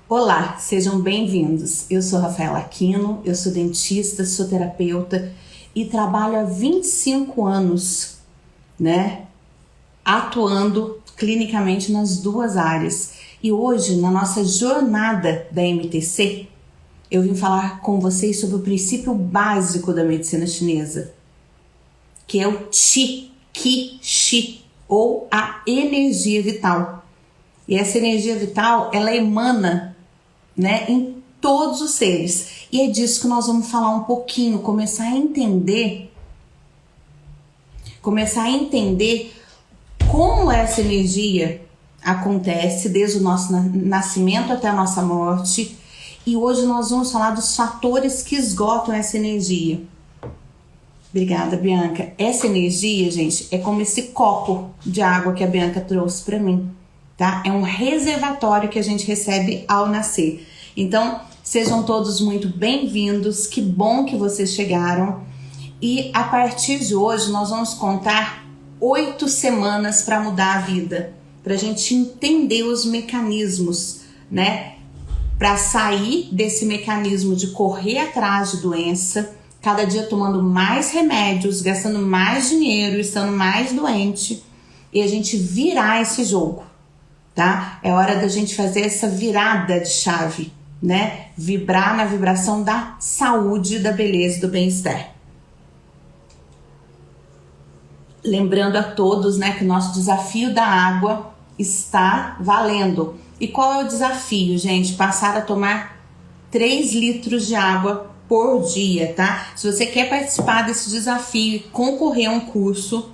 Olá, sejam bem-vindos. Eu sou Rafaela Aquino, eu sou dentista, sou terapeuta e trabalho há 25 anos, atuando clinicamente nas duas áreas. E hoje, na nossa jornada da MTC, eu vim falar com vocês sobre o princípio básico da medicina chinesa, que é o Qi, Qi, Shi, ou a energia vital. E essa energia vital, ela emana, em todos os seres. E é disso que nós vamos falar um pouquinho, começar a entender como essa energia acontece desde o nosso nascimento até a nossa morte. E hoje nós vamos falar dos fatores que esgotam essa energia. Obrigada, Bianca. Essa energia, gente, é como esse copo de água que a Bianca trouxe para mim, tá? É um reservatório que a gente recebe ao nascer. Então, sejam todos muito bem-vindos. Que bom que vocês chegaram. E a partir de hoje, nós vamos contar 8 semanas para mudar a vida, para a gente entender os mecanismos, para sair desse mecanismo de correr atrás de doença, cada dia tomando mais remédios, gastando mais dinheiro, estando mais doente, e a gente virar esse jogo, tá? É hora da gente fazer essa virada de chave, Vibrar na vibração da saúde, da beleza e do bem-estar. Lembrando a todos, que o nosso desafio da água está valendo. E qual é o desafio, gente? Passar a tomar 3 litros de água por dia, tá? Se você quer participar desse desafio e concorrer a um curso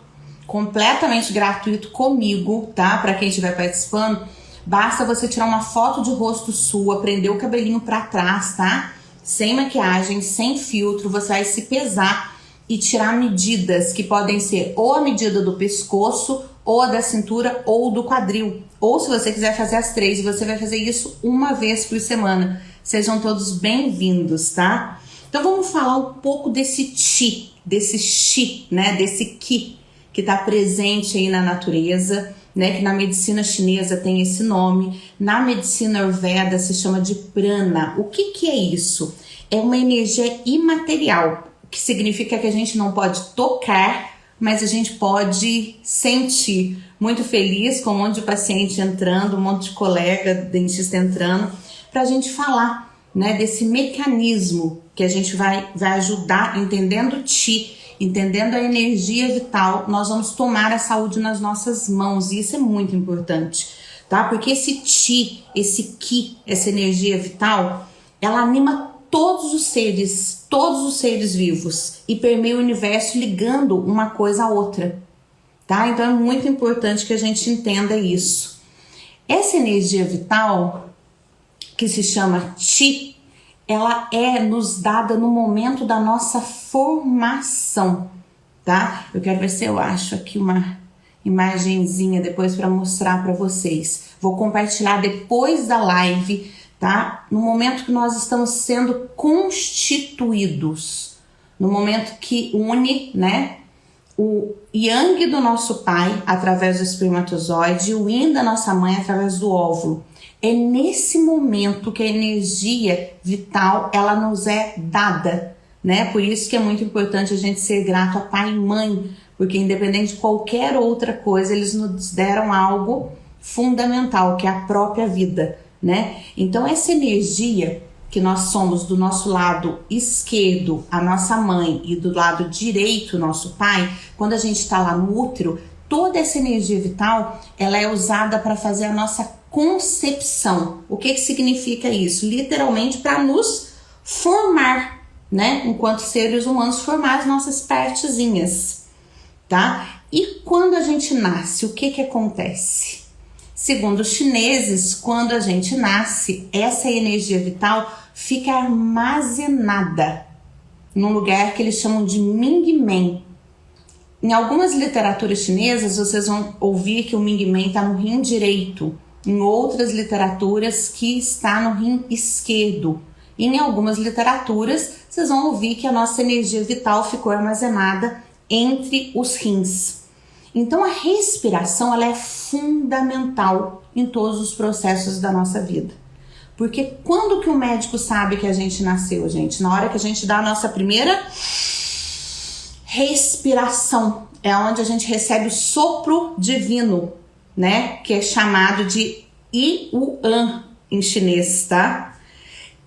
completamente gratuito comigo, tá? Para quem estiver participando, basta você tirar uma foto de rosto sua, prender o cabelinho para trás, tá? Sem maquiagem, sem filtro, você vai se pesar e tirar medidas que podem ser ou a medida do pescoço, ou a da cintura, ou do quadril. Ou se você quiser fazer as 3, você vai fazer isso uma vez por semana. Sejam todos bem-vindos, tá? Então vamos falar um pouco desse Qi, desse Qi que está presente aí na natureza, que na medicina chinesa tem esse nome. Na medicina Ayurveda se chama de prana. O que é isso? É uma energia imaterial, que significa que a gente não pode tocar, mas a gente pode sentir. Muito feliz com um monte de paciente entrando, um monte de colega dentista entrando, para a gente falar, desse mecanismo que a gente vai ajudar, entendendo o Qi, entendendo a energia vital, nós vamos tomar a saúde nas nossas mãos. E isso é muito importante, tá? Porque esse Qi, esse Qi, essa energia vital, ela anima todos os seres vivos e permeia o universo ligando uma coisa a outra, tá? Então é muito importante que a gente entenda isso. Essa energia vital, que se chama Qi, ela é nos dada no momento da nossa formação, tá? Eu quero ver se eu acho aqui uma imagenzinha depois para mostrar para vocês. Vou compartilhar depois da live, tá? No momento que nós estamos sendo constituídos, no momento que une, o Yang do nosso pai através do espermatozoide e o Yin da nossa mãe através do óvulo. É nesse momento que a energia vital ela nos é dada, Por isso que é muito importante a gente ser grato a pai e mãe, porque independente de qualquer outra coisa, eles nos deram algo fundamental, que é a própria vida, Então essa energia que nós somos do nosso lado esquerdo, a nossa mãe, e do lado direito, o nosso pai, quando a gente está lá no útero, toda essa energia vital, ela é usada para fazer a nossa concepção. O que significa isso? Literalmente para nos formar, enquanto seres humanos, formar as nossas partezinhas, tá? E quando a gente nasce, o que acontece? Segundo os chineses, quando a gente nasce, essa energia vital fica armazenada num lugar que eles chamam de Mingmen. Em algumas literaturas chinesas, vocês vão ouvir que o Mingmen está no rim direito. Em outras literaturas, que está no rim esquerdo. E em algumas literaturas, vocês vão ouvir que a nossa energia vital ficou armazenada entre os rins. Então, a respiração ela é fundamental em todos os processos da nossa vida. Porque quando que o médico sabe que a gente nasceu, gente? Na hora que a gente dá a nossa primeira respiração. É onde a gente recebe o sopro divino, né? Que é chamado de Yuan em chinês, tá?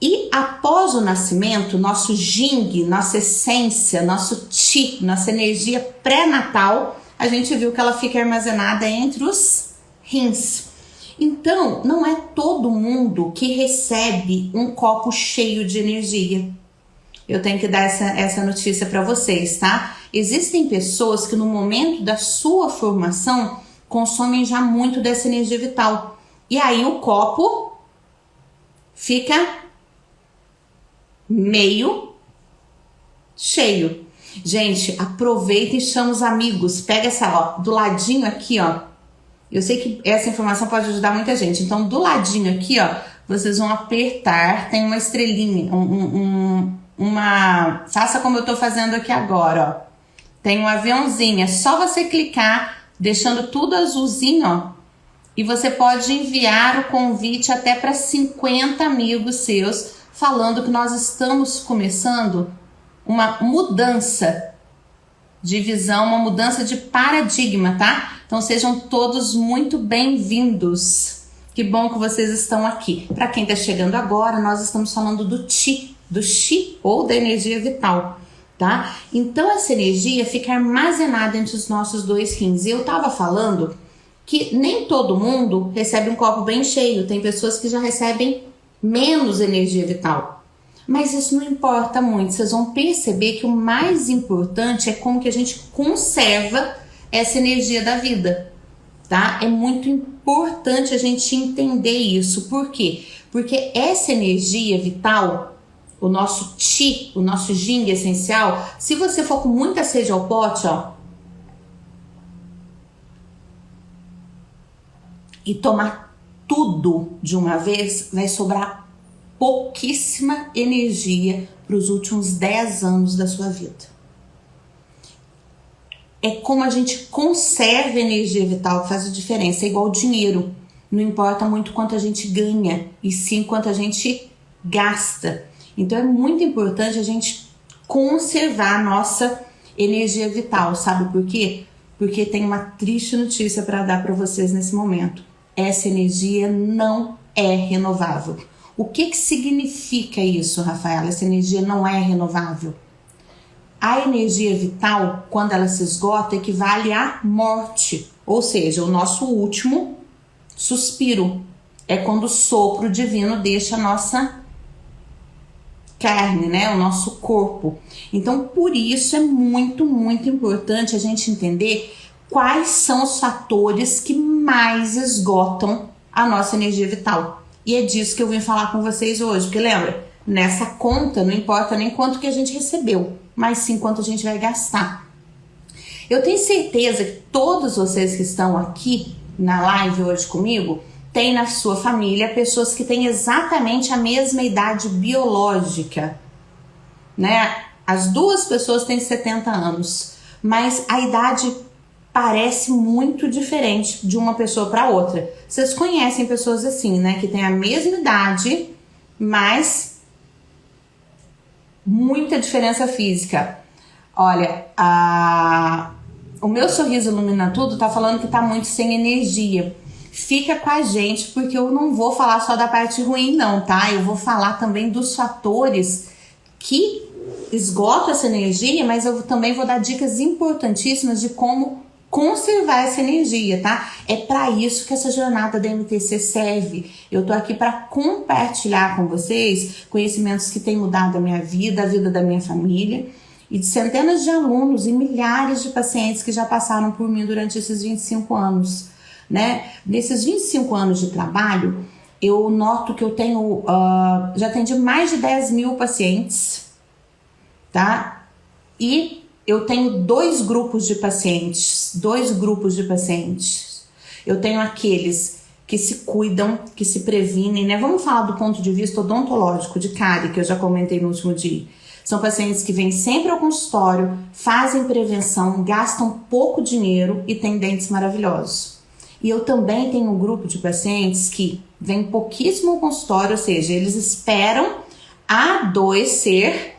E após o nascimento, nosso Jing, nossa essência, nosso Qi, nossa energia pré-natal, a gente viu que ela fica armazenada entre os rins. Então, não é todo mundo que recebe um copo cheio de energia. Eu tenho que dar essa notícia para vocês, tá? Existem pessoas que no momento da sua formação consomem já muito dessa energia vital. E aí o copo fica meio cheio. Gente, aproveita e chama os amigos. Pega essa, ó, do ladinho aqui, ó. Eu sei que essa informação pode ajudar muita gente. Então, do ladinho aqui, ó, vocês vão apertar. Tem uma estrelinha, faça como eu tô fazendo aqui agora, ó. Tem um aviãozinho, é só você clicar, deixando tudo azulzinho, ó. E você pode enviar o convite até para 50 amigos seus, falando que nós estamos começando uma mudança de visão, uma mudança de paradigma, tá? Então sejam todos muito bem-vindos. Que bom que vocês estão aqui. Para quem está chegando agora, nós estamos falando do Qi ou da energia vital, tá? Então essa energia fica armazenada entre os nossos dois rins. E eu tava falando que nem todo mundo recebe um copo bem cheio. Tem pessoas que já recebem menos energia vital. Mas isso não importa muito. Vocês vão perceber que o mais importante é como que a gente conserva essa energia da vida, tá? É muito importante a gente entender isso. Por quê? Porque essa energia vital, o nosso Qi, o nosso Jing essencial, se você for com muita sede ao pote, ó, e tomar tudo de uma vez, vai sobrar pouquíssima energia para os últimos 10 anos da sua vida. É como a gente conserva a energia vital que faz a diferença. É igual dinheiro. Não importa muito quanto a gente ganha, e sim quanto a gente gasta. Então é muito importante a gente conservar a nossa energia vital. Sabe por quê? Porque tem uma triste notícia para dar para vocês nesse momento. Essa energia não é renovável. O que significa isso, Rafaela? Essa energia não é renovável. A energia vital, quando ela se esgota, equivale à morte. Ou seja, o nosso último suspiro. É quando o sopro divino deixa a nossa carne, né? O nosso corpo. Então, por isso é muito, muito importante a gente entender quais são os fatores que mais esgotam a nossa energia vital. E é disso que eu vim falar com vocês hoje. Porque lembra, nessa conta não importa nem quanto que a gente recebeu, mas sim quanto a gente vai gastar. Eu tenho certeza que todos vocês que estão aqui na live hoje comigo têm na sua família pessoas que têm exatamente a mesma idade biológica, né? As duas pessoas têm 70 anos, mas a idade parece muito diferente de uma pessoa para outra. Vocês conhecem pessoas assim, né? Que têm a mesma idade, mas muita diferença física. Olha, o meu sorriso ilumina tudo tá falando que tá muito sem energia. Fica com a gente, porque eu não vou falar só da parte ruim não, tá? Eu vou falar também dos fatores que esgotam essa energia, mas eu também vou dar dicas importantíssimas de como conservar essa energia, tá? É para isso que essa jornada da MTC serve. Eu tô aqui para compartilhar com vocês conhecimentos que têm mudado a minha vida, a vida da minha família e de centenas de alunos e milhares de pacientes que já passaram por mim durante esses 25 anos, né? Nesses 25 anos de trabalho, eu noto que eu tenho, já atendi mais de 10 mil pacientes, tá? E eu tenho dois grupos de pacientes. Eu tenho aqueles que se cuidam, que se previnem, né? Vamos falar do ponto de vista odontológico, de cárie, que eu já comentei no último dia. São pacientes que vêm sempre ao consultório, fazem prevenção, gastam pouco dinheiro e têm dentes maravilhosos. E eu também tenho um grupo de pacientes que vem pouquíssimo ao consultório, ou seja, eles esperam adoecer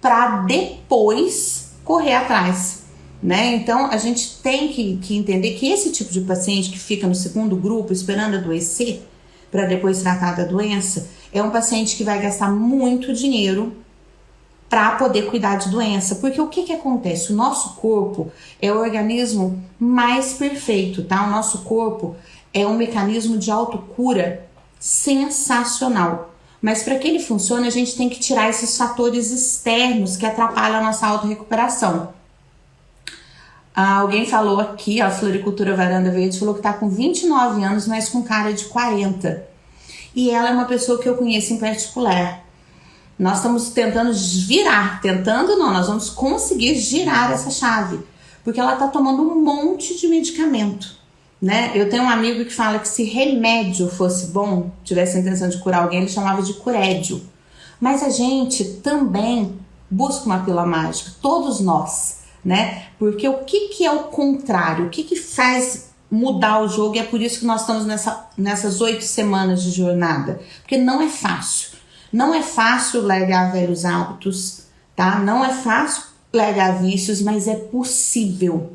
para depois correr atrás, né? Então a gente tem que entender que esse tipo de paciente que fica no segundo grupo esperando adoecer para depois tratar da doença é um paciente que vai gastar muito dinheiro para poder cuidar de doença, porque o que acontece? O nosso corpo é o organismo mais perfeito, tá? O nosso corpo é um mecanismo de autocura sensacional. Mas para que ele funcione, a gente tem que tirar esses fatores externos que atrapalham a nossa autorrecuperação. Alguém falou aqui, a Floricultura Varanda Verde falou que está com 29 anos, mas com cara de 40. E ela é uma pessoa que eu conheço em particular. Nós estamos tentando nós vamos conseguir girar essa chave. Porque ela está tomando um monte de medicamento. Né? Eu tenho um amigo que fala que se remédio fosse bom, tivesse a intenção de curar alguém, ele chamava de curédio. Mas a gente também busca uma pílula mágica, todos nós, né? Porque o que é o contrário? O que faz mudar o jogo? E é por isso que nós estamos nessas 8 semanas de jornada. Porque não é fácil. Não é fácil largar velhos hábitos, tá? Não é fácil largar vícios, mas é possível.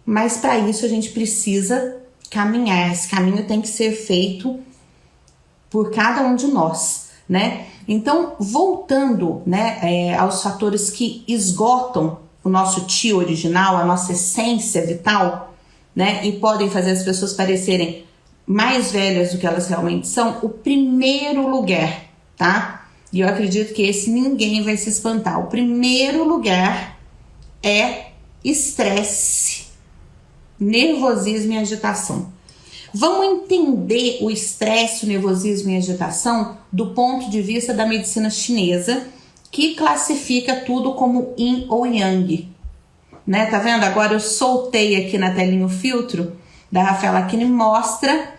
Mas para isso a gente precisa caminhar. Esse caminho tem que ser feito por cada um de nós, né? Então, voltando, né, aos fatores que esgotam o nosso tio original, a nossa essência vital, né, e podem fazer as pessoas parecerem mais velhas do que elas realmente são, o primeiro lugar, tá? E eu acredito que esse ninguém vai se espantar. O primeiro lugar é estresse, nervosismo e agitação. Vamos entender o estresse, o nervosismo e a agitação do ponto de vista da medicina chinesa, que classifica tudo como yin ou yang. Né? Tá vendo? Agora eu soltei aqui na telinha o filtro da Rafaela Kine, mostra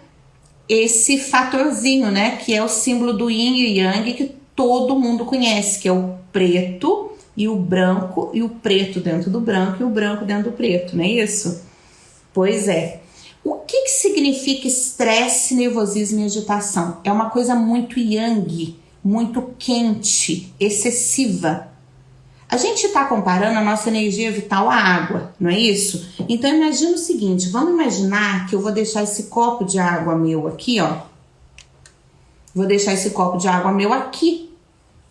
esse fatorzinho, né? Que é o símbolo do yin e yang que todo mundo conhece, que é o preto e o branco, e o preto dentro do branco e o branco dentro do preto, não é isso? Pois é. O que significa estresse, nervosismo e agitação? É uma coisa muito yang, muito quente, excessiva. A gente está comparando a nossa energia vital à água, não é isso? Então imagina o seguinte, vamos imaginar que eu vou deixar esse copo de água meu aqui, ó. Vou deixar esse copo de água meu aqui,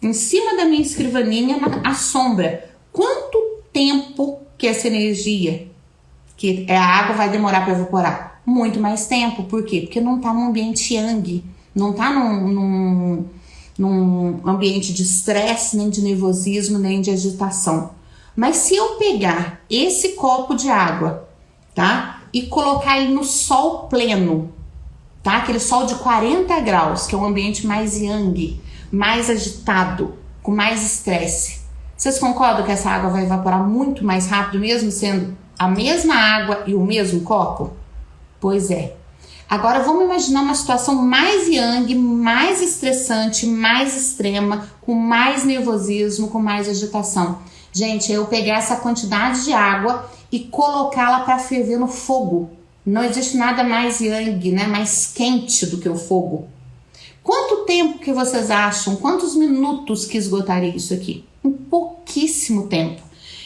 em cima da minha escrivaninha, à sombra. Quanto tempo que essa energia, que é a água, vai demorar para evaporar? Muito mais tempo. Por quê? Porque não está num ambiente yang, não está num ambiente de estresse, nem de nervosismo, nem de agitação. Mas se eu pegar esse copo de água, tá? E colocar ele no sol pleno, tá? Aquele sol de 40 graus, que é um ambiente mais yang, mais agitado, com mais estresse. Vocês concordam que essa água vai evaporar muito mais rápido, mesmo sendo a mesma água e o mesmo copo? Pois é. Agora vamos imaginar uma situação mais yang, mais estressante, mais extrema, com mais nervosismo, com mais agitação. Gente, eu pegar essa quantidade de água e colocá-la para ferver no fogo. Não existe nada mais yang, né? Mais quente do que o fogo. Quanto tempo que vocês acham? Quantos minutos que esgotaria isso aqui? Em pouquíssimo tempo.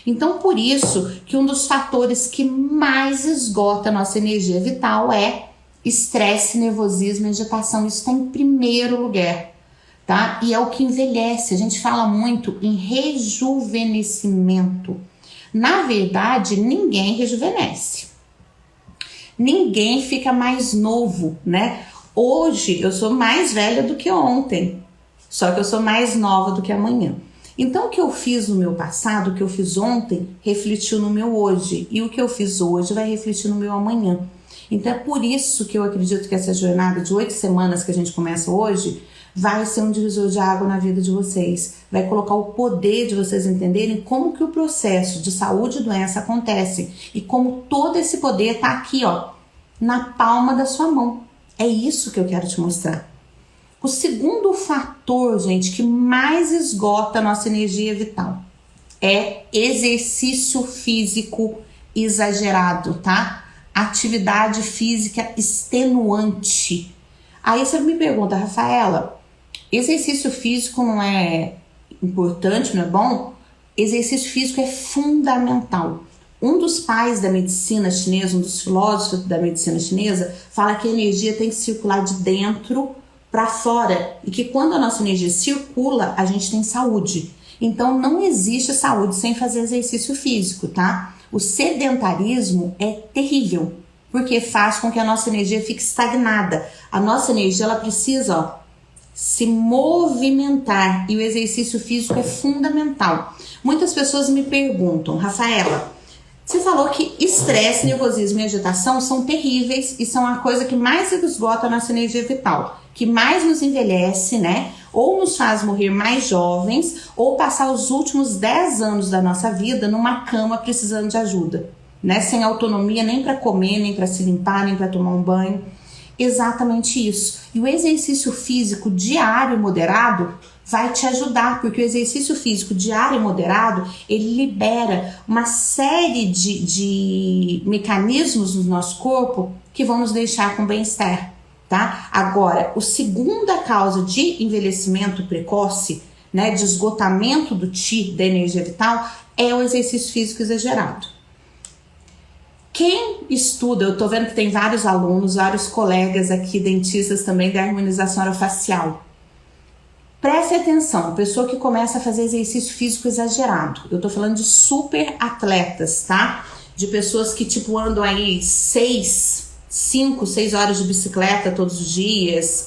Então, por isso que um dos fatores que mais esgota a nossa energia vital é estresse, nervosismo e agitação. Isso está em primeiro lugar, tá? E é o que envelhece. A gente fala muito em rejuvenescimento. Na verdade, ninguém rejuvenesce. Ninguém fica mais novo, né? Hoje eu sou mais velha do que ontem, só que eu sou mais nova do que amanhã. Então o que eu fiz no meu passado, o que eu fiz ontem, refletiu no meu hoje. E o que eu fiz hoje vai refletir no meu amanhã. Então é por isso que eu acredito que essa jornada de 8 semanas que a gente começa hoje vai ser um divisor de água na vida de vocês. Vai colocar o poder de vocês entenderem como que o processo de saúde e doença acontece. E como todo esse poder está aqui, ó, na palma da sua mão. É isso que eu quero te mostrar. O segundo fator, gente, que mais esgota a nossa energia vital é exercício físico exagerado, tá? atividade física extenuante. Aí você me pergunta, Rafaela, exercício físico não é importante, não é bom? Exercício físico é fundamental. Um dos pais da medicina chinesa, um dos filósofos da medicina chinesa, fala que a energia tem que circular de dentro para fora e que quando a nossa energia circula, a gente tem saúde. Então não existe saúde sem fazer exercício físico, tá? O sedentarismo é terrível, porque faz com que a nossa energia fique estagnada. A nossa energia, ela precisa, se movimentar, e o exercício físico é fundamental. Muitas pessoas me perguntam, Rafaela, você falou que estresse, nervosismo e agitação são terríveis e são a coisa que mais esgota a nossa energia vital, que mais nos envelhece, né? Ou nos faz morrer mais jovens, ou passar os últimos 10 anos da nossa vida numa cama precisando de ajuda, né? Sem autonomia nem para comer, nem para se limpar, nem para tomar um banho. Exatamente isso. E o exercício físico diário e moderado vai te ajudar, porque o exercício físico diário e moderado, ele libera uma série de mecanismos no nosso corpo que vão nos deixar com bem-estar, tá? Agora, a segunda causa de envelhecimento precoce, né, de esgotamento do Qi, da energia vital, é o exercício físico exagerado. Quem estuda, eu tô vendo que tem vários alunos, vários colegas aqui, dentistas também, da harmonização orofacial. Preste atenção, pessoa que começa a fazer exercício físico exagerado. Eu tô falando de super atletas, tá? De pessoas que tipo andam aí 5, 6 horas de bicicleta todos os dias,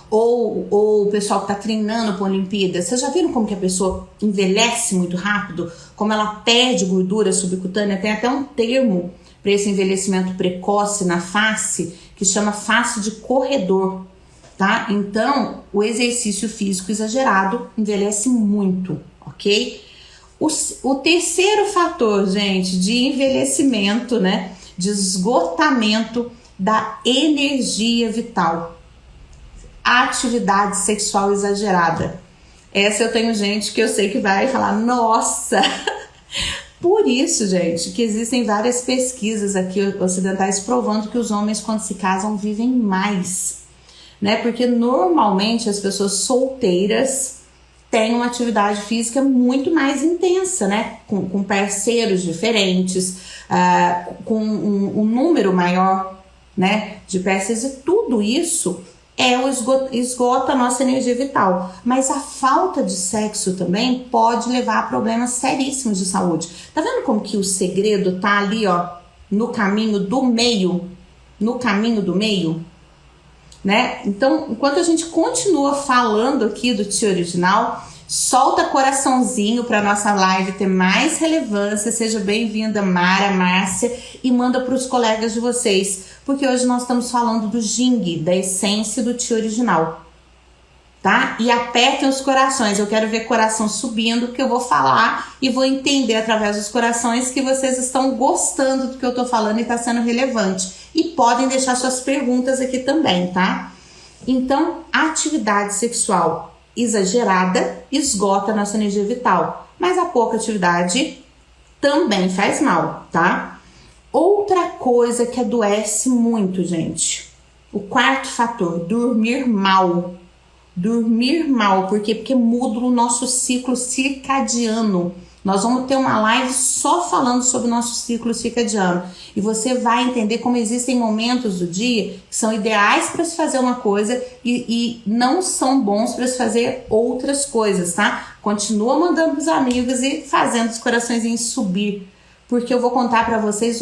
ou o pessoal que tá treinando para a Olimpíada. Vocês já viram como que a pessoa envelhece muito rápido? Como ela perde gordura subcutânea? Tem até um termo para esse envelhecimento precoce na face que chama face de corredor, tá? Então, o exercício físico exagerado envelhece muito, ok? O terceiro fator, gente, de envelhecimento, né? De esgotamento da energia vital. Atividade sexual exagerada. Essa eu tenho gente que eu sei que vai falar, nossa! Por isso, gente, que existem várias pesquisas aqui ocidentais provando que os homens, quando se casam, vivem mais, né? Porque normalmente as pessoas solteiras têm uma atividade física muito mais intensa, né? Com parceiros diferentes, com um número maior, né, de parceiros, e tudo isso esgota a nossa energia vital. Mas a falta de sexo também pode levar a problemas seríssimos de saúde. Tá vendo como que o segredo tá ali, ó, no caminho do meio? No caminho do meio, né? Então, enquanto a gente continua falando aqui do Qi original, solta coraçãozinho para nossa live ter mais relevância. Seja bem-vinda, Mara, Márcia, e manda para os colegas de vocês, porque hoje nós estamos falando do Jing, da essência do Qi original, tá? E apertem os corações, eu quero ver coração subindo, que eu vou falar e vou entender através dos corações que vocês estão gostando do que eu tô falando e tá sendo relevante. E podem deixar suas perguntas aqui também, tá? Então, atividade sexual exagerada esgota a nossa energia vital, mas a pouca atividade também faz mal, tá? Outra coisa que adoece muito, gente, o quarto fator, dormir mal. Dormir mal, por quê? Porque muda o nosso ciclo circadiano. Nós vamos ter uma live só falando sobre o nosso ciclo circadiano. E você vai entender como existem momentos do dia que são ideais para se fazer uma coisa e não são bons para se fazer outras coisas, tá? Continua mandando pros amigos e fazendo os coraçõezinhos subir. Porque eu vou contar para vocês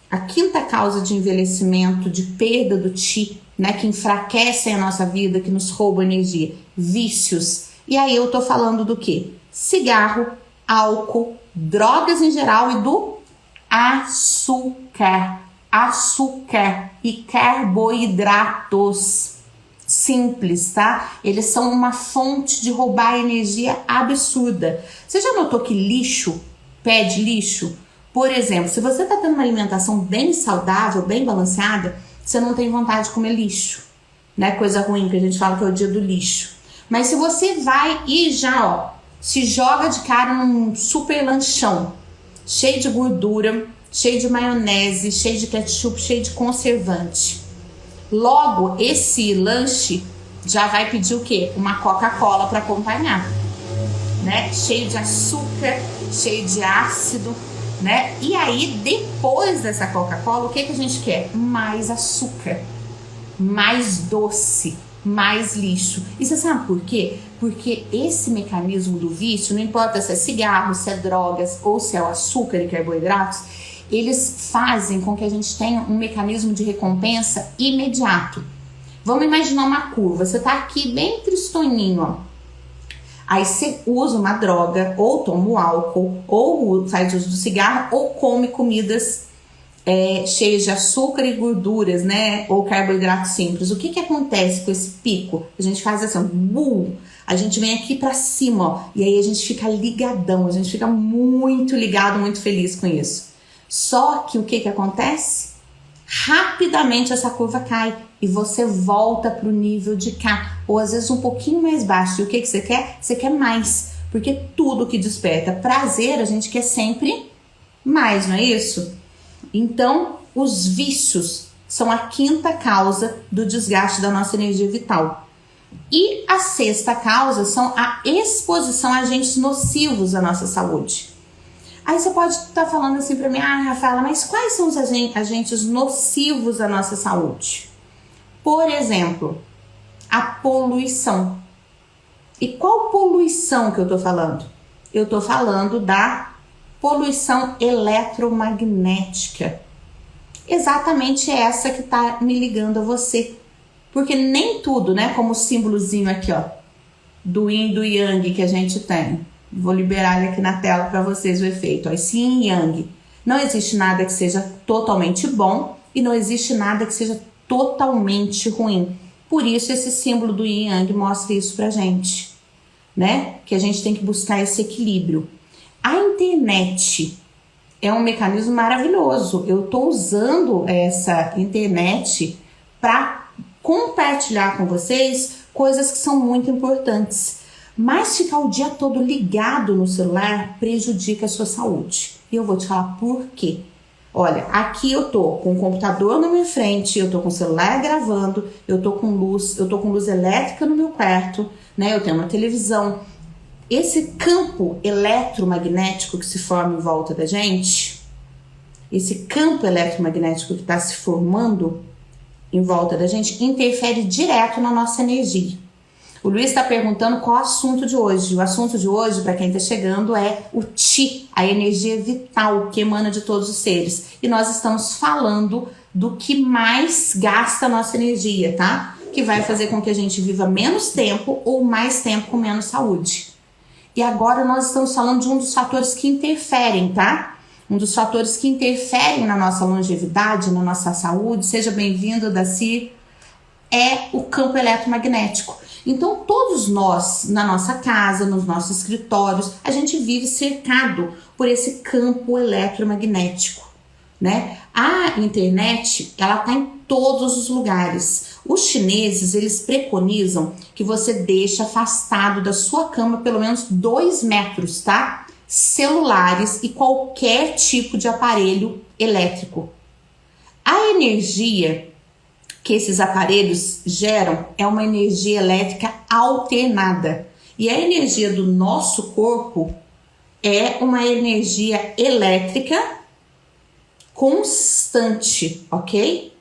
a quinta causa de envelhecimento, de perda do Qi, né? Que enfraquecem a nossa vida, que nos roubam energia. Vícios. E aí eu tô falando do quê? Cigarro, álcool, drogas em geral e do açúcar. Açúcar e carboidratos. Simples, tá? Eles são uma fonte de roubar energia absurda. Você já notou que lixo pede lixo? Por exemplo, se você tá tendo uma alimentação bem saudável, bem balanceada, você não tem vontade de comer lixo, né? Coisa ruim que a gente fala que é o dia do lixo. Mas se você vai e já, ó, se joga de cara num super lanchão, cheio de gordura, cheio de maionese, cheio de ketchup, cheio de conservante. Logo, esse lanche já vai pedir o quê? Uma Coca-Cola para acompanhar, né? Cheio de açúcar, cheio de ácido, né? E aí, depois dessa Coca-Cola, o que a gente quer? Mais açúcar, mais doce, mais lixo. E você sabe por quê? Porque esse mecanismo do vício, não importa se é cigarro, se é drogas ou se é o açúcar e carboidratos, eles fazem com que a gente tenha um mecanismo de recompensa imediato. Vamos imaginar uma curva. Você tá aqui bem tristoninho, ó. Aí você usa uma droga, ou toma o álcool, ou faz uso do cigarro, ou come comidas cheias de açúcar e gorduras, né? Ou carboidratos simples. O que acontece com esse pico? A gente faz assim, a gente vem aqui pra cima, ó, e aí a gente fica ligadão, a gente fica muito ligado, muito feliz com isso. Só que o que acontece? Rapidamente essa curva cai e você volta para o nível de cá, ou às vezes um pouquinho mais baixo. E o que você quer? Você quer mais, porque tudo que desperta prazer a gente quer sempre mais, não é isso? Então, os vícios são a quinta causa do desgaste da nossa energia vital. E a sexta causa são a exposição a agentes nocivos à nossa saúde. Aí você pode estar falando assim para mim, Rafaela, mas quais são os agentes nocivos à nossa saúde? Por exemplo, a poluição. E qual poluição que eu tô falando? Eu tô falando da poluição eletromagnética. Exatamente essa que tá me ligando a você. Porque nem tudo, né, como o símbolozinho aqui, ó, do yin e do yang que a gente tem. Vou liberar ele aqui na tela para vocês o efeito. Esse yin e yang. Não existe nada que seja totalmente bom e não existe nada que seja totalmente ruim. Por isso esse símbolo do yin e yang mostra isso pra gente, né? Que a gente tem que buscar esse equilíbrio. A internet é um mecanismo maravilhoso. Eu tô usando essa internet para compartilhar com vocês coisas que são muito importantes. Mas ficar o dia todo ligado no celular prejudica a sua saúde. E eu vou te falar por quê. Olha, aqui eu tô com o computador na minha frente, eu tô com o celular gravando, eu tô com luz elétrica no meu quarto, né? Eu tenho uma televisão. Esse campo eletromagnético que se forma em volta da gente, esse campo eletromagnético que está se formando em volta da gente, interfere direto na nossa energia. O Luiz está perguntando qual é o assunto de hoje. O assunto de hoje, para quem está chegando, é o Chi, a energia vital que emana de todos os seres. E nós estamos falando do que mais gasta a nossa energia, tá? Que vai fazer com que a gente viva menos tempo ou mais tempo com menos saúde. E agora nós estamos falando de um dos fatores que interferem, tá? Um dos fatores que interferem na nossa longevidade, na nossa saúde. Seja bem-vindo, Daci. É o campo eletromagnético. Então, todos nós, na nossa casa, nos nossos escritórios, a gente vive cercado por esse campo eletromagnético, né? A internet, ela tá em todos os lugares. Os chineses, eles preconizam que você deixe afastado da sua cama pelo menos 2 metros, tá? Celulares e qualquer tipo de aparelho elétrico. A energia que esses aparelhos geram é uma energia elétrica alternada. E a energia do nosso corpo é uma energia elétrica constante, ok?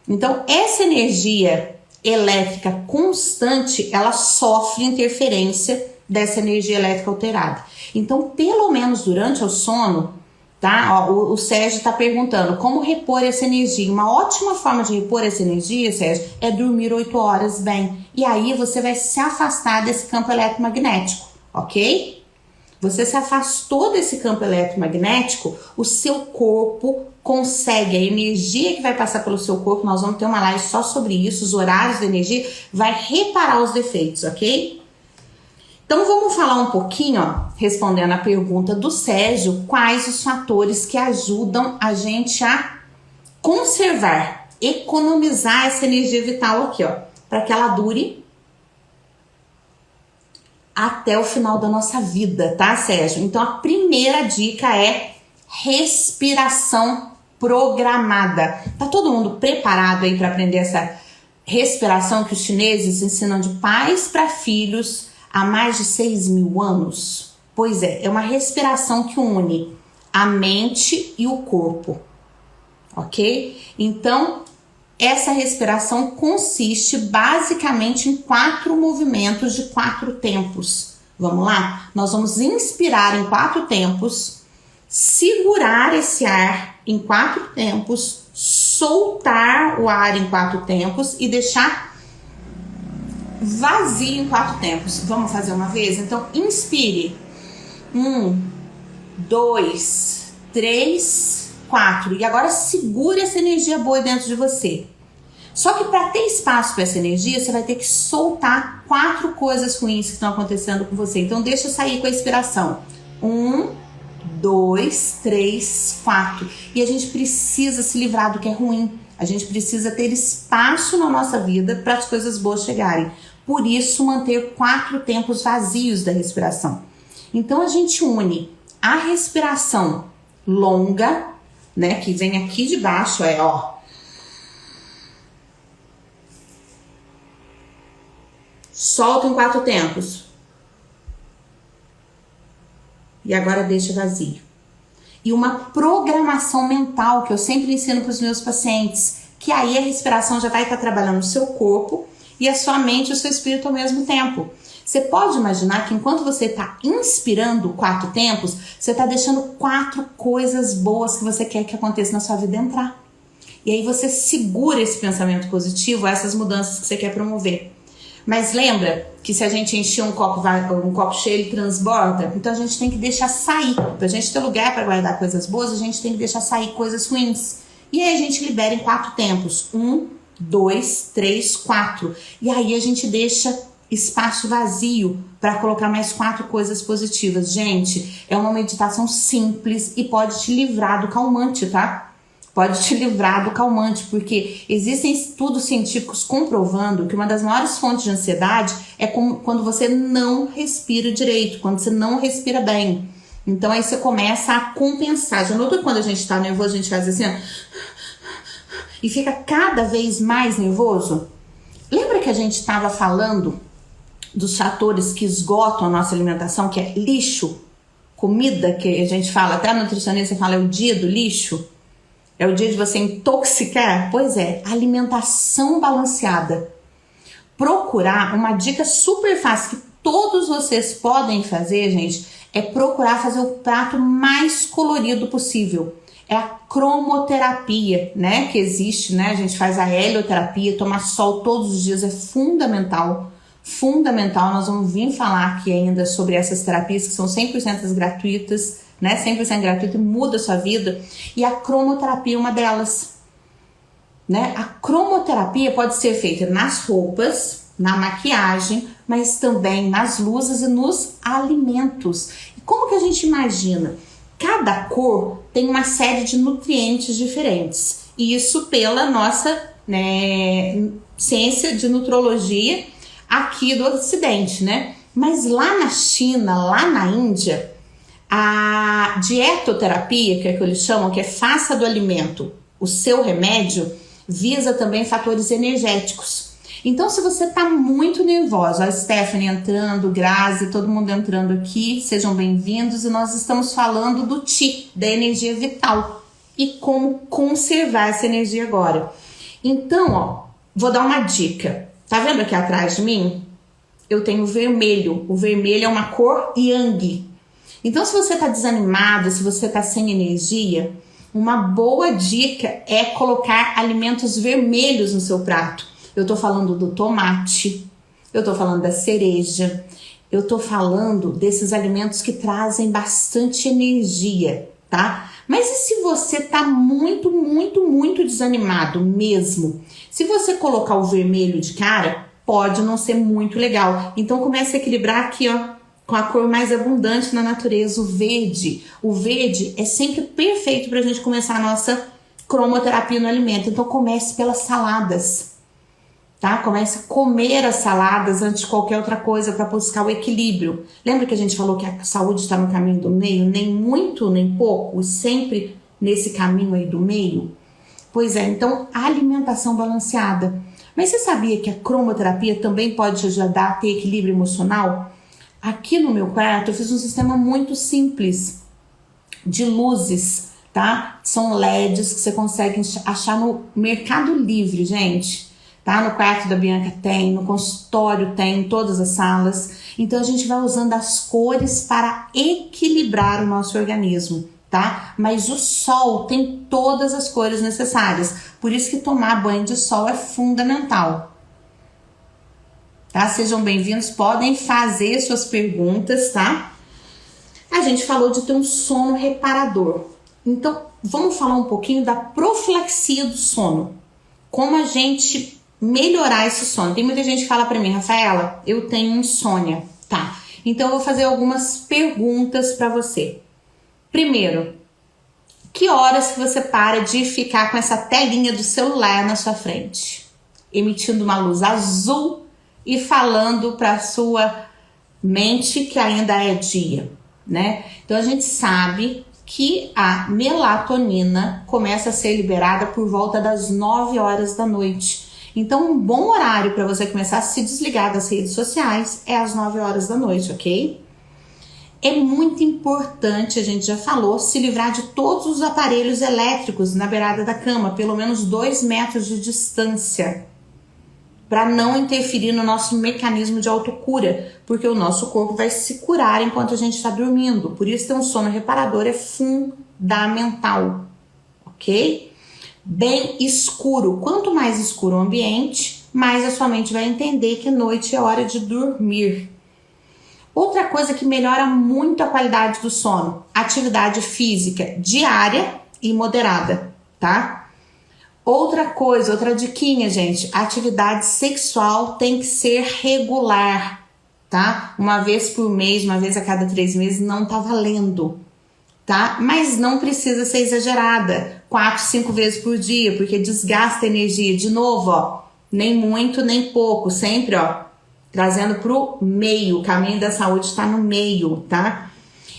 Então, essa energia elétrica constante, ela sofre interferência dessa energia elétrica alterada. Então, pelo menos durante o sono, tá? Ó, o Sérgio está perguntando como repor essa energia. Uma ótima forma de repor essa energia, Sérgio, é dormir 8 horas bem. E aí você vai se afastar desse campo eletromagnético, ok? Você se afastou desse campo eletromagnético, o seu corpo consegue, a energia que vai passar pelo seu corpo, nós vamos ter uma live só sobre isso, os horários da energia, vai reparar os defeitos, ok? Então vamos falar um pouquinho, ó, respondendo a pergunta do Sérgio, quais os fatores que ajudam a gente a conservar, economizar essa energia vital aqui, ó, para que ela dure até o final da nossa vida, tá, Sérgio? Então a primeira dica é respiração programada. Tá todo mundo preparado aí para aprender essa respiração que os chineses ensinam de pais para filhos há mais de 6.000 anos? Pois é uma respiração que une a mente e o corpo, ok? Então, essa respiração consiste basicamente em 4 movimentos de 4 tempos. Vamos lá? Nós vamos inspirar em 4 tempos, segurar esse ar em 4 tempos, soltar o ar em 4 tempos e deixar vazio em 4 tempos. Vamos fazer uma vez? Então, inspire. 1, 2, 3, 4. E agora segure essa energia boa dentro de você. Só que para ter espaço para essa energia, você vai ter que soltar 4 coisas ruins que estão acontecendo com você. Então, deixa eu sair com a inspiração. 1, 2, 3, 4. E a gente precisa se livrar do que é ruim. A gente precisa ter espaço na nossa vida para as coisas boas chegarem. Por isso, manter 4 tempos vazios da respiração. Então, a gente une a respiração longa, né, que vem aqui de baixo, solta em 4 tempos. E agora deixa vazio. E uma programação mental que eu sempre ensino para os meus pacientes, que aí a respiração já vai estar trabalhando o seu corpo e a sua mente e o seu espírito ao mesmo tempo. Você pode imaginar que enquanto você está inspirando 4 tempos, você está deixando 4 coisas boas que você quer que aconteça na sua vida entrar. E aí você segura esse pensamento positivo, essas mudanças que você quer promover. Mas lembra que se a gente encher um copo cheio, ele transborda? Então a gente tem que deixar sair. Para a gente ter lugar para guardar coisas boas, a gente tem que deixar sair coisas ruins. E aí a gente libera em 4 tempos. 1, 2, 3, 4. E aí a gente deixa espaço vazio para colocar mais 4 coisas positivas. Gente, é uma meditação simples e pode te livrar do calmante, tá? Pode te livrar do calmante, porque existem estudos científicos comprovando que uma das maiores fontes de ansiedade é quando você não respira direito, quando você não respira bem. Então aí você começa a compensar. Já notou que quando a gente tá nervoso, a gente faz assim, ó, e fica cada vez mais nervoso? Lembra que a gente estava falando dos fatores que esgotam a nossa alimentação, que é lixo, comida, que a gente fala, até a nutricionista fala, é o dia do lixo? É o dia de você intoxicar? Pois é, alimentação balanceada. Procurar uma dica super fácil que todos vocês podem fazer, gente, é procurar fazer o prato mais colorido possível. É a cromoterapia, né, que existe, né? A gente faz a helioterapia, tomar sol todos os dias é fundamental. Fundamental, nós vamos vir falar aqui ainda sobre essas terapias que são 100% gratuitas, né? 100% gratuita e muda a sua vida. E a cromoterapia é uma delas, né? A cromoterapia pode ser feita nas roupas, na maquiagem, mas também nas luzes e nos alimentos. E como que a gente imagina? Cada cor tem uma série de nutrientes diferentes. E isso pela nossa, né, ciência de nutrologia aqui do Ocidente, né? Mas lá na China, lá na Índia, a dietoterapia, que é o que eles chamam, que é faça do alimento o seu remédio, visa também fatores energéticos. Então, se você tá muito nervosa, a Stephanie entrando, Grazi, todo mundo entrando aqui, sejam bem-vindos, e nós estamos falando do Qi, da energia vital, e como conservar essa energia agora. Então, ó, vou dar uma dica. Tá vendo aqui atrás de mim? Eu tenho vermelho. O vermelho é uma cor yang. Então, se você tá desanimado, se você tá sem energia, uma boa dica é colocar alimentos vermelhos no seu prato. Eu tô falando do tomate, eu tô falando da cereja, eu tô falando desses alimentos que trazem bastante energia, tá? Mas e se você tá muito, muito, muito desanimado mesmo? Se você colocar o vermelho de cara, pode não ser muito legal. Então comece a equilibrar aqui, ó, com a cor mais abundante na natureza, o verde. O verde é sempre perfeito pra gente começar a nossa cromoterapia no alimento. Então comece pelas saladas. tá? Comece a comer as saladas antes de qualquer outra coisa para buscar o equilíbrio. Lembra que a gente falou que a saúde está no caminho do meio? Nem muito, nem pouco, sempre nesse caminho aí do meio? Pois é, então alimentação balanceada. Mas você sabia que a cromoterapia também pode te ajudar a ter equilíbrio emocional? Aqui no meu quarto eu fiz um sistema muito simples de luzes, tá? São LEDs que você consegue achar no Mercado Livre, gente. Tá? No quarto da Bianca tem, no consultório tem, em todas as salas. Então a gente vai usando as cores para equilibrar o nosso organismo, tá? Mas o sol tem todas as cores necessárias. Por isso que tomar banho de sol é fundamental. Tá? Sejam bem-vindos, podem fazer suas perguntas, tá? A gente falou de ter um sono reparador. Então, vamos falar um pouquinho da profilaxia do sono. Como a gente melhorar esse sono. Tem muita gente que fala pra mim, Rafaela, eu tenho insônia. Tá, então eu vou fazer algumas perguntas pra você. Primeiro, que horas que você para de ficar com essa telinha do celular na sua frente? Emitindo uma luz azul e falando pra sua mente que ainda é dia, né? Então a gente sabe que a melatonina começa a ser liberada por volta das 9 horas da noite. Então, um bom horário para você começar a se desligar das redes sociais é às 9 horas da noite, ok? É muito importante, a gente já falou, se livrar de todos os aparelhos elétricos na beirada da cama, pelo menos 2 metros de distância, para não interferir no nosso mecanismo de autocura, porque o nosso corpo vai se curar enquanto a gente está dormindo. Por isso, ter um sono reparador é fundamental, ok? Bem escuro. Quanto mais escuro o ambiente, mais a sua mente vai entender que noite é hora de dormir. Outra coisa que melhora muito a qualidade do sono, atividade física diária e moderada, tá? Outra coisa, outra diquinha, gente, atividade sexual tem que ser regular, tá? Uma vez por mês, uma vez a cada 3 meses, não tá valendo, tá? Mas não precisa ser exagerada, 4, 5 vezes por dia, porque desgasta a energia. De novo, ó, nem muito, nem pouco, sempre, ó, trazendo pro meio, o caminho da saúde está no meio, tá?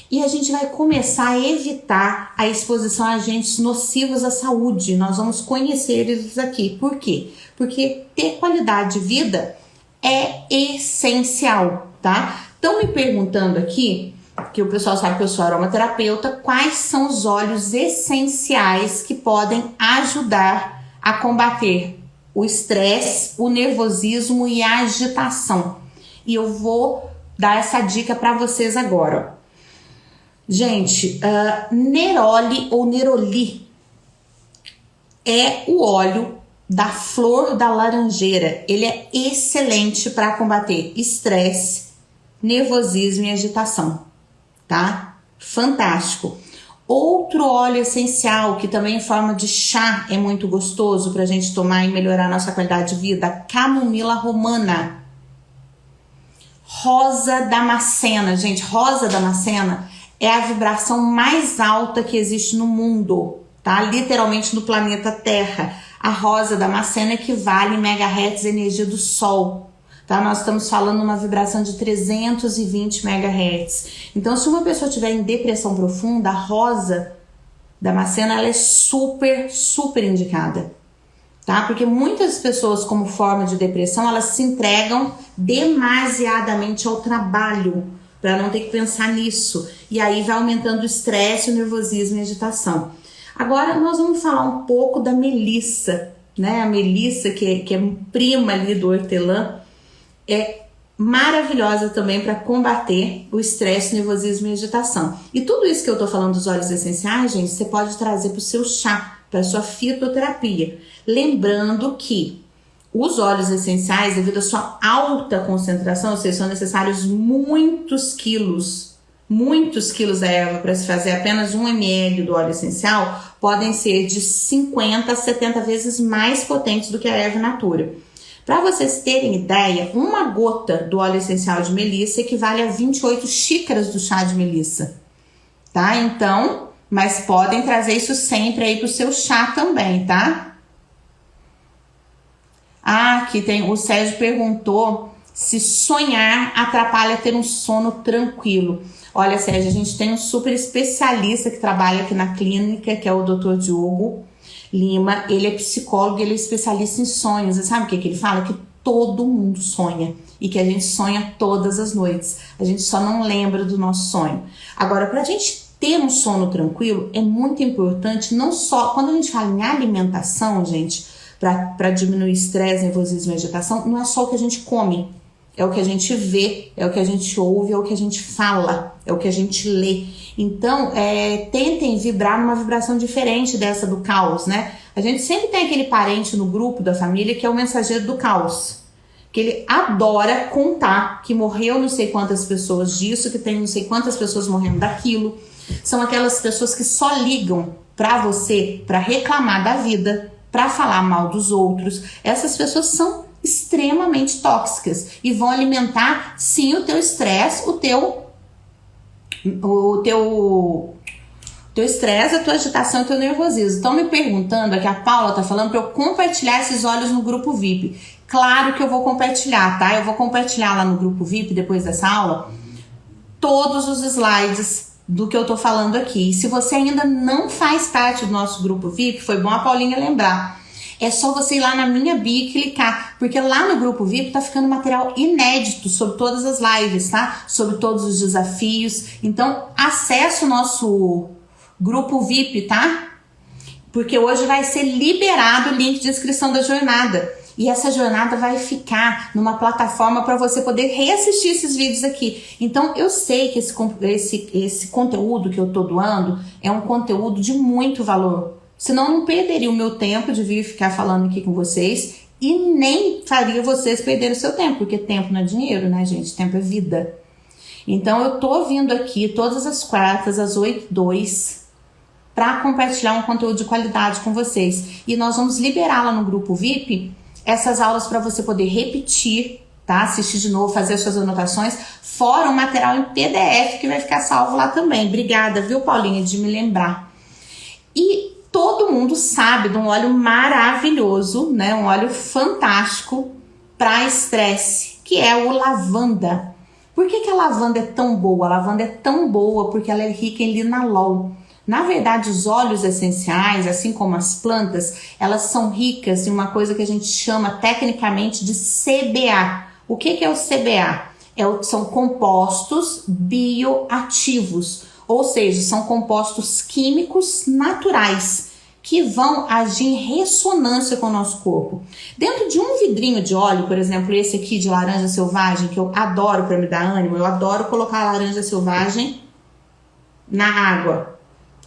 E a gente vai começar a evitar a exposição a agentes nocivos à saúde. Nós vamos conhecer eles aqui. Por quê? Porque ter qualidade de vida é essencial, tá? Estão me perguntando aqui, que o pessoal sabe que eu sou aromaterapeuta, quais são os óleos essenciais que podem ajudar a combater o estresse, o nervosismo e a agitação. E eu vou dar essa dica para vocês agora. Gente, neroli ou neroli é o óleo da flor da laranjeira. Ele é excelente para combater estresse, nervosismo e agitação, tá? Fantástico. Outro óleo essencial que também em forma de chá é muito gostoso para a gente tomar e melhorar a nossa qualidade de vida, camomila romana. Rosa damascena, gente, rosa damascena é a vibração mais alta que existe no mundo, tá? Literalmente no planeta Terra. A rosa damascena equivale em megahertz à energia do Sol, tá? Nós estamos falando uma vibração de 320 megahertz. Então, se uma pessoa tiver em depressão profunda, a rosa damascena ela é super, super indicada, tá? Porque muitas pessoas, como forma de depressão, elas se entregam demasiadamente ao trabalho, para não ter que pensar nisso. E aí vai aumentando o estresse, o nervosismo e a agitação. Agora nós vamos falar um pouco da melissa, né? A melissa, que é prima ali do hortelã, é maravilhosa também para combater o estresse, o nervosismo e a agitação. E tudo isso que eu tô falando dos óleos essenciais, gente, você pode trazer para o seu chá, para a sua fitoterapia. Lembrando que os óleos essenciais, devido à sua alta concentração, ou seja, são necessários muitos quilos da erva para se fazer apenas 1 ml do óleo essencial, podem ser de 50 a 70 vezes mais potentes do que a erva natura. Para vocês terem ideia, uma gota do óleo essencial de melissa equivale a 28 xícaras do chá de melissa, tá? Então, mas podem trazer isso sempre aí pro seu chá também, tá? Ah, Aqui tem, o Sérgio perguntou se sonhar atrapalha ter um sono tranquilo. Olha, Sérgio, a gente tem um super especialista que trabalha aqui na clínica, que é o Dr. Diogo Lima. Ele é psicólogo, ele é especialista em sonhos. E sabe o que ele fala? Que todo mundo sonha e que a gente sonha todas as noites. A gente só não lembra do nosso sonho. Agora, pra gente ter um sono tranquilo, é muito importante, não só... Quando a gente fala em alimentação, gente, para diminuir estresse, nervosismo e agitação, não é só o que a gente come. É o que a gente vê, é o que a gente ouve, é o que a gente fala, é o que a gente lê. Então, tentem vibrar numa vibração diferente dessa do caos, né? A gente sempre tem aquele parente no grupo da família que é o mensageiro do caos. Que ele adora contar que morreu não sei quantas pessoas disso, que tem não sei quantas pessoas morrendo daquilo. São aquelas pessoas que só ligam pra você pra reclamar da vida, pra falar mal dos outros. Essas pessoas são extremamente tóxicas e vão alimentar, sim, o teu estresse, o teu estresse, a tua agitação e o teu nervosismo. Estão me perguntando, aqui a Paula tá falando para eu compartilhar esses olhos no grupo VIP. Claro que eu vou compartilhar, tá? Eu vou compartilhar lá no grupo VIP, depois dessa aula, todos os slides do que eu tô falando aqui. E se você ainda não faz parte do nosso grupo VIP, foi bom a Paulinha lembrar. É só você ir lá na minha bio e clicar, porque lá no grupo VIP tá ficando material inédito sobre todas as lives, tá? Sobre todos os desafios. Então, acesse o nosso grupo VIP, tá? Porque hoje vai ser liberado o link de inscrição da jornada. E essa jornada vai ficar numa plataforma para você poder reassistir esses vídeos aqui. Então, eu sei que esse conteúdo que eu tô doando é um conteúdo de muito valor. Senão eu não perderia o meu tempo de vir ficar falando aqui com vocês e nem faria vocês perderem o seu tempo, porque tempo não é dinheiro, né, gente? Tempo é vida. Então eu tô vindo aqui todas as quartas, às 8h02, para compartilhar um conteúdo de qualidade com vocês. E nós vamos liberar lá no grupo VIP essas aulas para você poder repetir, tá? Assistir de novo, fazer as suas anotações, fora um material em PDF que vai ficar salvo lá também. Obrigada, viu, Paulinha, de me lembrar. E todo mundo sabe de um óleo maravilhoso, né? Um óleo fantástico para estresse, que é o lavanda. Por que a lavanda é tão boa? A lavanda é tão boa porque ela é rica em linalol. Na verdade, os óleos essenciais, assim como as plantas, elas são ricas em uma coisa que a gente chama tecnicamente de CBA. O que é o CBA? São compostos bioativos, ou seja, são compostos químicos naturais que vão agir em ressonância com o nosso corpo. Dentro de um vidrinho de óleo, por exemplo, esse aqui de laranja selvagem, que eu adoro para me dar ânimo, eu adoro colocar a laranja selvagem na água.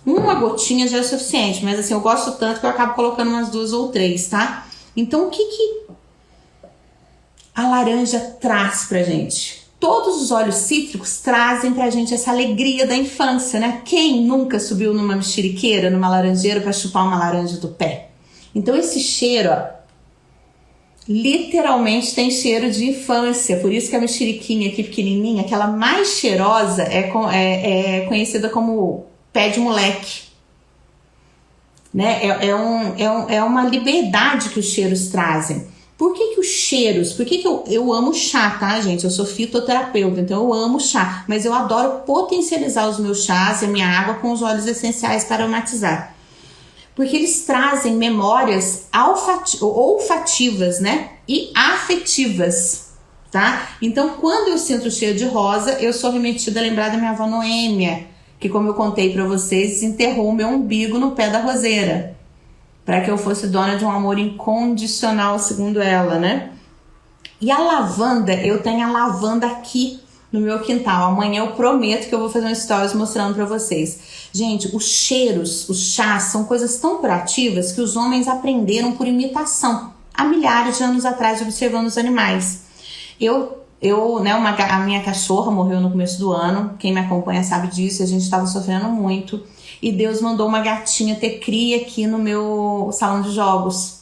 Uma gotinha já é suficiente, mas assim, eu gosto tanto que eu acabo colocando umas 2 ou 3, tá? Então, o que a laranja traz pra gente? Todos os óleos cítricos trazem pra gente essa alegria da infância, né? Quem nunca subiu numa mexeriqueira, numa laranjeira pra chupar uma laranja do pé? Então esse cheiro, ó, literalmente tem cheiro de infância. Por isso que a mexeriquinha aqui pequenininha, aquela mais cheirosa, é conhecida como pé de moleque. Né? É uma liberdade que os cheiros trazem. Por que os cheiros? Por que eu amo chá, tá, gente? Eu sou fitoterapeuta, então eu amo chá. Mas eu adoro potencializar os meus chás e a minha água com os óleos essenciais para aromatizar. Porque eles trazem memórias olfativas, né? E afetivas, tá? Então, quando eu sinto o cheiro de rosa, eu sou remetida a lembrar da minha avó Noêmia, que, como eu contei para vocês, enterrou o meu umbigo no pé da roseira, para que eu fosse dona de um amor incondicional, segundo ela, né? E a lavanda, eu tenho a lavanda aqui no meu quintal. Amanhã eu prometo que eu vou fazer um stories mostrando para vocês. Gente, os cheiros, os chás, são coisas tão curativas que os homens aprenderam por imitação, há milhares de anos atrás, observando os animais. A minha cachorra morreu no começo do ano, quem me acompanha sabe disso, a gente estava sofrendo muito. E Deus mandou uma gatinha ter cria aqui no meu salão de jogos,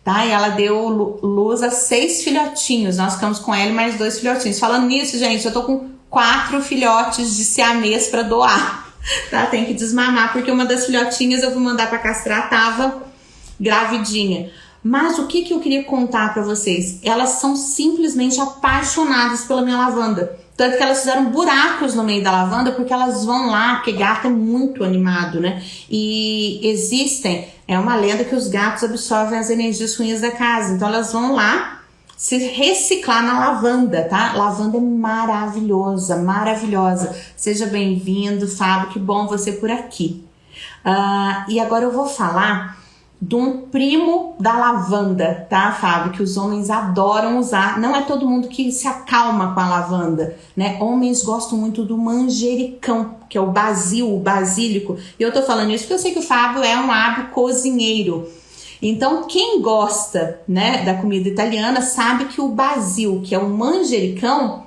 tá? E ela deu luz a 6 filhotinhos. Nós ficamos com ela e mais 2 filhotinhos. Falando nisso, gente, eu tô com 4 filhotes de siamês pra doar, tá? Tem que desmamar, porque uma das filhotinhas eu vou mandar pra castrar, tava gravidinha. Mas o que eu queria contar para vocês? Elas são simplesmente apaixonadas pela minha lavanda. Tanto que elas fizeram buracos no meio da lavanda, porque elas vão lá, porque gato é muito animado, né? E é uma lenda que os gatos absorvem as energias ruins da casa. Então elas vão lá se reciclar na lavanda, tá? Lavanda é maravilhosa, maravilhosa. Seja bem-vindo, Fábio, que bom você por aqui. E agora eu vou falar de um primo da lavanda, tá, Fábio? Que os homens adoram usar. Não é todo mundo que se acalma com a lavanda, né? Homens gostam muito do manjericão, que é o basil, o basílico. E eu tô falando isso porque eu sei que o Fábio é um hábil cozinheiro. Então, quem gosta, né, da comida italiana sabe que o basil, que é o manjericão,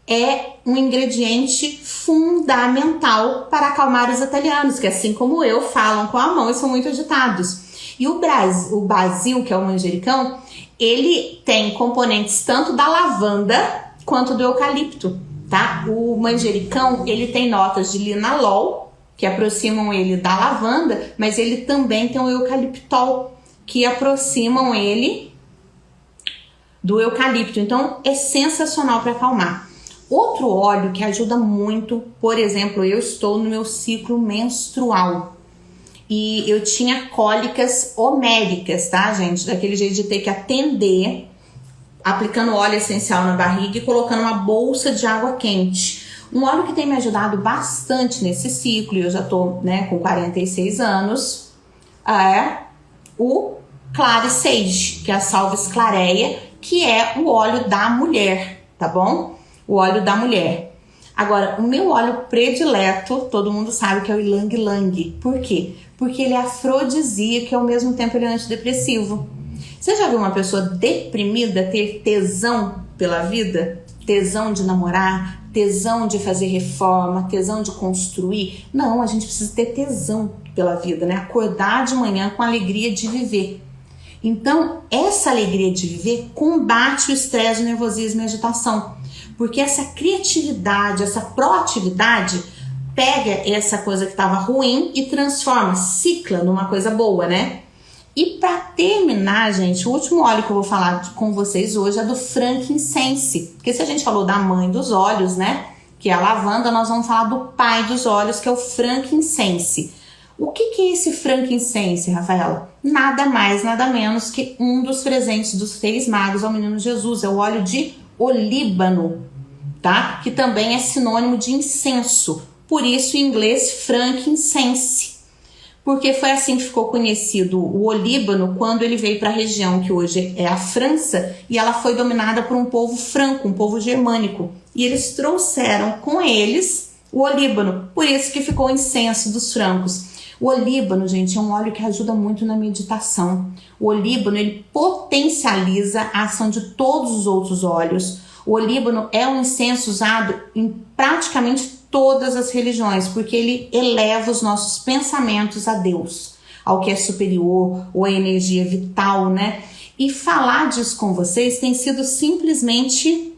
é um ingrediente fundamental para acalmar os italianos, que assim como eu, falam com a mão e são muito agitados. E o basil, que é o manjericão, ele tem componentes tanto da lavanda quanto do eucalipto, tá? O manjericão, ele tem notas de linalol, que aproximam ele da lavanda, mas ele também tem o eucaliptol, que aproximam ele do eucalipto. Então, é sensacional para acalmar. Outro óleo que ajuda muito, por exemplo, eu estou no meu ciclo menstrual e eu tinha cólicas homéricas, tá, gente? Daquele jeito de ter que atender, aplicando óleo essencial na barriga e colocando uma bolsa de água quente. Um óleo que tem me ajudado bastante nesse ciclo, e eu já tô, né, com 46 anos, é o Clary Sage, que é a Salves Clareia, que é o óleo da mulher, tá bom? O óleo da mulher. Agora, o meu óleo predileto, todo mundo sabe que é o Ylang Ylang. Por quê? Porque ele é afrodisíaco e ao mesmo tempo ele é antidepressivo. Você já viu uma pessoa deprimida ter tesão pela vida? Tesão de namorar, tesão de fazer reforma, tesão de construir? Não, a gente precisa ter tesão pela vida, né? Acordar de manhã com a alegria de viver. Então, essa alegria de viver combate o estresse, o nervosismo e a agitação. Porque essa criatividade, essa proatividade pega essa coisa que estava ruim e transforma, cicla numa coisa boa, né? E para terminar, gente, o último óleo que eu vou falar com vocês hoje é do frankincense. Porque se a gente falou da mãe dos óleos, né, que é a lavanda, nós vamos falar do pai dos óleos, que é o frankincense. O que é esse frankincense, Rafaela? Nada mais, nada menos que um dos presentes dos Reis Magos ao Menino Jesus. É o óleo de olíbano, tá? Que também é sinônimo de incenso. Por isso, em inglês, frankincense. Porque foi assim que ficou conhecido o olíbano quando ele veio para a região que hoje é a França e ela foi dominada por um povo franco, um povo germânico. E eles trouxeram com eles o olíbano. Por isso que ficou o incenso dos francos. O olíbano, gente, é um óleo que ajuda muito na meditação. O olíbano, ele potencializa a ação de todos os outros óleos. O olíbano é um incenso usado em praticamente todas as religiões, porque ele eleva os nossos pensamentos a Deus, ao que é superior, ou a energia vital, né? E falar disso com vocês tem sido simplesmente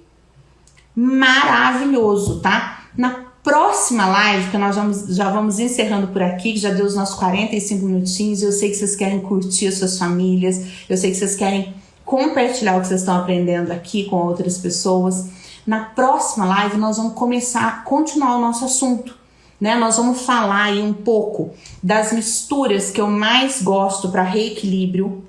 maravilhoso, tá? Na próxima live, que nós já vamos encerrando por aqui, que já deu os nossos 45 minutinhos, eu sei que vocês querem curtir as suas famílias, eu sei que vocês querem compartilhar o que vocês estão aprendendo aqui com outras pessoas. Na próxima live nós vamos continuar o nosso assunto, né? Nós vamos falar aí um pouco das misturas que eu mais gosto para reequilíbrio,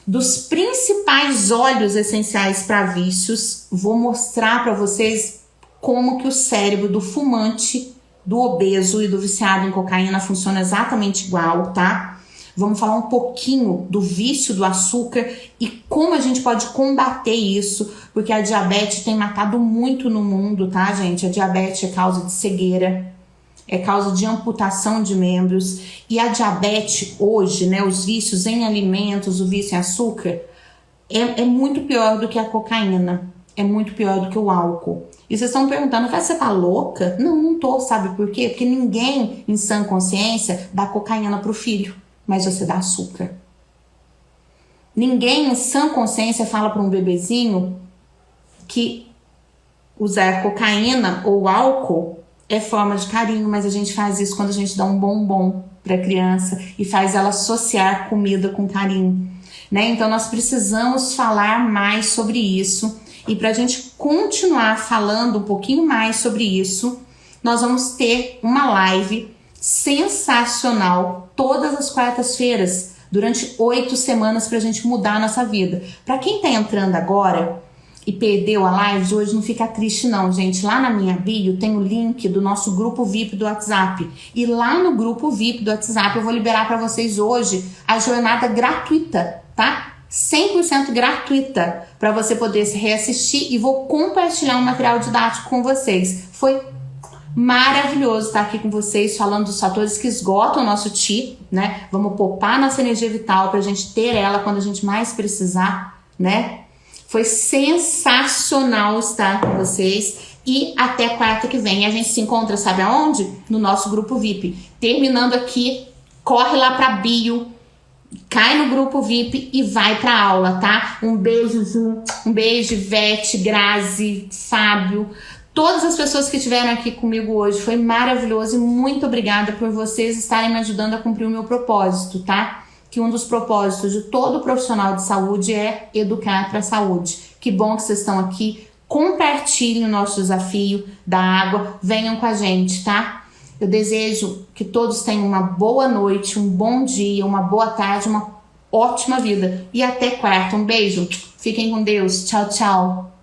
dos principais óleos essenciais para vícios. Vou mostrar para vocês como que o cérebro do fumante, do obeso e do viciado em cocaína funciona exatamente igual, tá? Vamos falar um pouquinho do vício do açúcar e como a gente pode combater isso, porque a diabetes tem matado muito no mundo, tá, gente? A diabetes é causa de cegueira, é causa de amputação de membros, e a diabetes hoje, né, os vícios em alimentos, o vício em açúcar, é muito pior do que a cocaína, é muito pior do que o álcool. E vocês estão perguntando, você tá louca? Não, não tô, sabe por quê? Porque ninguém em sã consciência dá cocaína pro filho, mas você dá açúcar. Ninguém em sã consciência fala para um bebezinho que usar cocaína ou álcool é forma de carinho, mas a gente faz isso quando a gente dá um bombom para a criança e faz ela associar comida com carinho. né? Então nós precisamos falar mais sobre isso. E para a gente continuar falando um pouquinho mais sobre isso, nós vamos ter uma live sensacional todas as quartas-feiras, durante 8 semanas, para a gente mudar a nossa vida. Para quem tá entrando agora e perdeu a live de hoje, não fica triste não, gente. Lá na minha bio tem o link do nosso grupo VIP do WhatsApp. E lá no grupo VIP do WhatsApp eu vou liberar para vocês hoje a jornada gratuita, tá? 100% gratuita, para você poder se reassistir, e vou compartilhar um material didático com vocês. Foi maravilhoso estar aqui com vocês falando dos fatores que esgotam o nosso Ti, né? Vamos poupar nossa energia vital pra gente ter ela quando a gente mais precisar, né? Foi sensacional estar com vocês, e até quarta que vem a gente se encontra, sabe aonde? No nosso grupo VIP. Terminando aqui, corre lá pra bio, cai no grupo VIP e vai pra aula, tá? Um beijo, Ju, um beijo, Ivete, Grazi, Fábio, todas as pessoas que estiveram aqui comigo hoje. Foi maravilhoso e muito obrigada por vocês estarem me ajudando a cumprir o meu propósito, tá? Que um dos propósitos de todo profissional de saúde é educar para a saúde. Que bom que vocês estão aqui. Compartilhem o nosso desafio da água. Venham com a gente, tá? Eu desejo que todos tenham uma boa noite, um bom dia, uma boa tarde, uma ótima vida. E até quarta. Um beijo. Fiquem com Deus. Tchau, tchau.